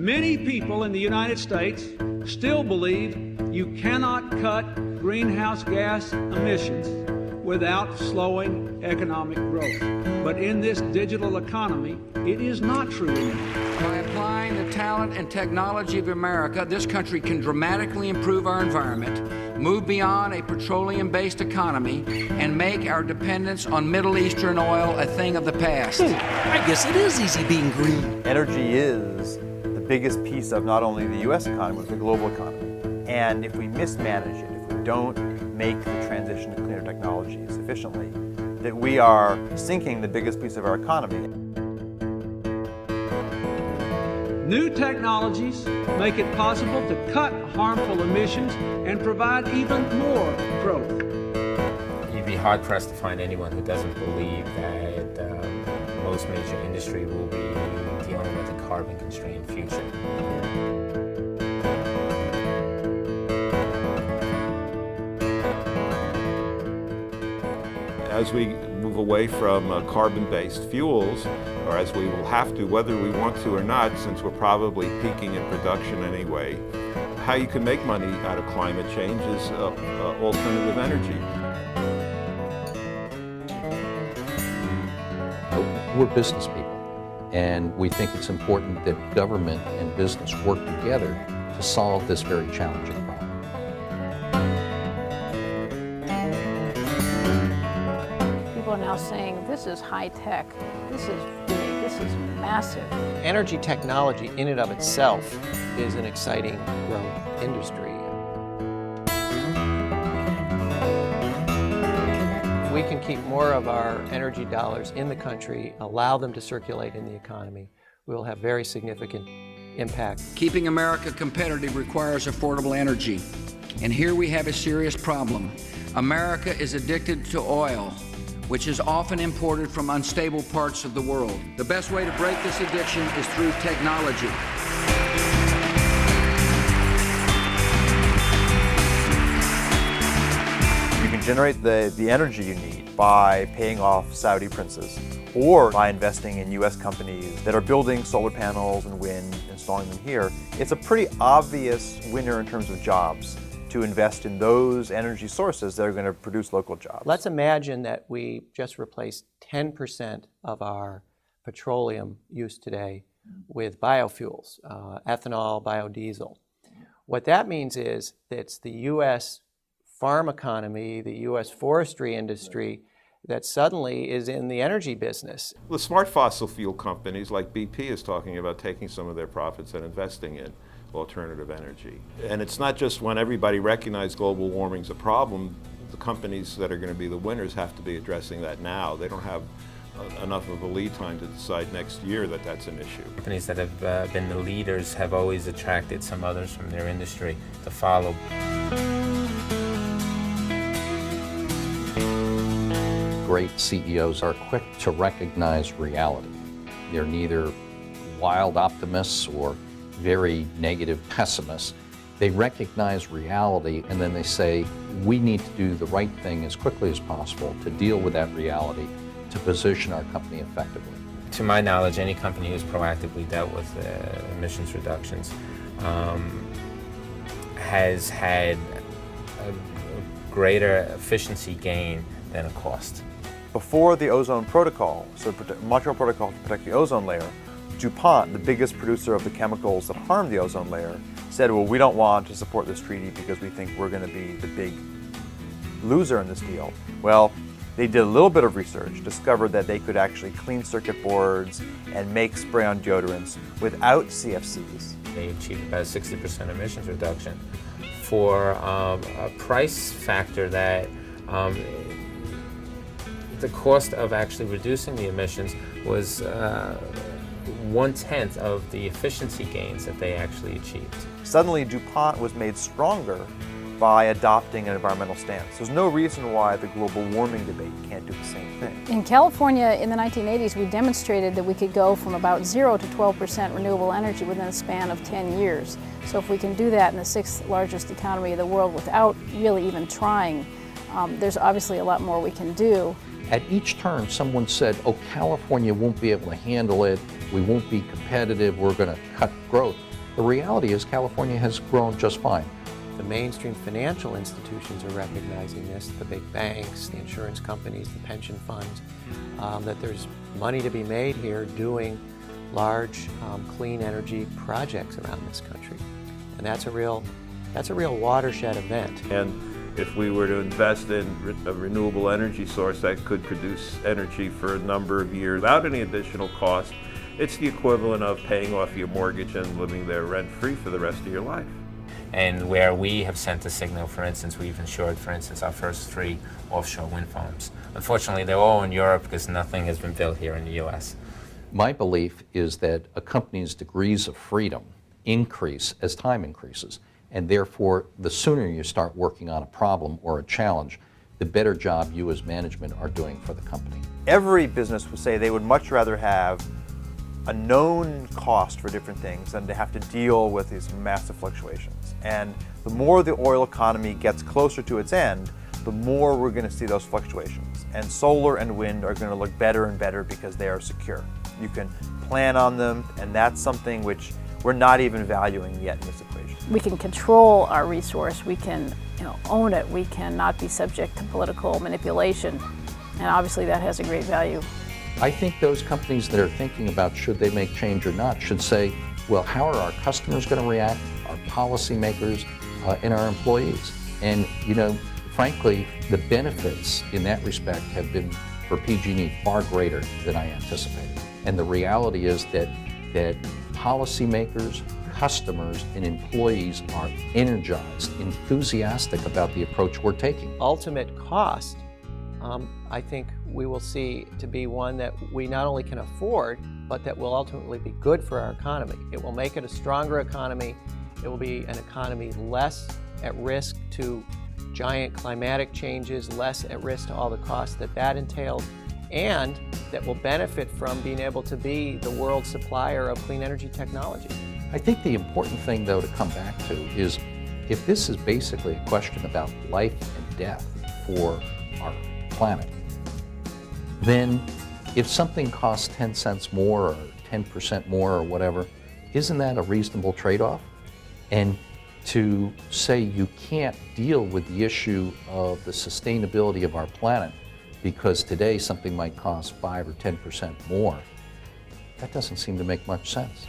Many people in the United States still believe you cannot cut greenhouse gas emissions without slowing economic growth. But in this digital economy, it is not true anymore. By applying the talent and technology of America, this country can dramatically improve our environment, move beyond a petroleum-based economy, and make our dependence on Middle Eastern oil a thing of the past. I guess it is easy being green. Energy is the biggest piece of not only the U.S. economy, but the global economy. And if we mismanage it, if we don't make the transition to cleaner technologies efficiently, that we are sinking the biggest piece of our economy. New technologies make it possible to cut harmful emissions and provide even more growth. You'd be hard-pressed to find anyone who doesn't believe that most major industry will be dealing with a carbon-constrained future. As we move away from carbon-based fuels, or as we will have to, whether we want to or not, since we're probably peaking in production anyway, how you can make money out of climate change is alternative energy. We're business people, and we think it's important that government and business work together to solve this very challenging problem. People are now saying, this is high tech, this is big, this is massive. Energy technology in and of itself is an exciting growth industry. If we can keep more of our energy dollars in the country, allow them to circulate in the economy, we'll have very significant impact. Keeping America competitive requires affordable energy. And here we have a serious problem. America is addicted to oil, which is often imported from unstable parts of the world. The best way to break this addiction is through technology. You can generate the energy you need by paying off Saudi princes, or by investing in U.S. companies that are building solar panels and wind, installing them here. It's a pretty obvious winner in terms of jobs to invest in those energy sources that are going to produce local jobs. Let's imagine that we just replaced 10% of our petroleum use today with biofuels, ethanol, biodiesel. What that means is that it's the U.S. farm economy, the U.S. forestry industry that suddenly is in the energy business. The smart fossil fuel companies like BP is talking about taking some of their profits and investing in alternative energy. And it's not just when everybody recognizes global warming is a problem, the companies that are going to be the winners have to be addressing that now. They don't have enough of a lead time to decide next year that that's an issue. Companies that have been the leaders have always attracted some others from their industry to follow. Great CEOs are quick to recognize reality. They're neither wild optimists or very negative pessimists. They recognize reality and then they say, we need to do the right thing as quickly as possible to deal with that reality, to position our company effectively. To my knowledge, any company who's proactively dealt with emissions reductions has had a greater efficiency gain than a cost. Before the ozone protocol, so Montreal Protocol to protect the ozone layer, DuPont, the biggest producer of the chemicals that harm the ozone layer, said, well, we don't want to support this treaty because we think we're going to be the big loser in this deal. Well, they did a little bit of research, discovered that they could actually clean circuit boards and make spray-on deodorants without CFCs. They achieved about a 60% emissions reduction for a price factor that the cost of actually reducing the emissions was 1/10 of the efficiency gains that they actually achieved. Suddenly, DuPont was made stronger by adopting an environmental stance. There's no reason why the global warming debate can't do the same thing. In California in the 1980s, we demonstrated that we could go from about 0 to 12% renewable energy within a span of 10 years. So if we can do that in the 6th largest economy of the world without really even trying, there's obviously a lot more we can do. At each turn, someone said, oh, California won't be able to handle it, we won't be competitive, we're going to cut growth. The reality is California has grown just fine. The mainstream financial institutions are recognizing this, the big banks, the insurance companies, the pension funds, that there's money to be made here doing large clean energy projects around this country. And that's a real watershed event. And if we were to invest in a renewable energy source that could produce energy for a number of years without any additional cost, it's the equivalent of paying off your mortgage and living there rent-free for the rest of your life. And where we have sent a signal, for instance, we've insured, for instance, our first 3 offshore wind farms. Unfortunately, they're all in Europe because nothing has been built here in the U.S. My belief is that a company's degrees of freedom increase as time increases, and therefore the sooner you start working on a problem or a challenge, the better job you as management are doing for the company. Every business would say they would much rather have a known cost for different things than to have to deal with these massive fluctuations. And the more the oil economy gets closer to its end, the more we're going to see those fluctuations. And solar and wind are going to look better and better because they are secure. You can plan on them, and that's something which we're not even valuing yet in this equation. We can control our resource, we can own it, we can not be subject to political manipulation, and obviously that has a great value. I think those companies that are thinking about should they make change or not should say, well, how are our customers going to react, our policymakers, and our employees? And, frankly, the benefits in that respect have been, for PG&E, far greater than I anticipated. And the reality is that policymakers, customers, and employees are energized, enthusiastic about the approach we're taking. Ultimate cost, I think we will see to be one that we not only can afford, but that will ultimately be good for our economy. It will make it a stronger economy. It will be an economy less at risk to giant climatic changes, less at risk to all the costs that entails, and that will benefit from being able to be the world supplier of clean energy technology. I think the important thing, though, to come back to is if this is basically a question about life and death for our planet, then if something costs 10 cents more or 10% more or whatever, isn't that a reasonable trade-off? And to say you can't deal with the issue of the sustainability of our planet because today something might cost 5 or 10% more, that doesn't seem to make much sense.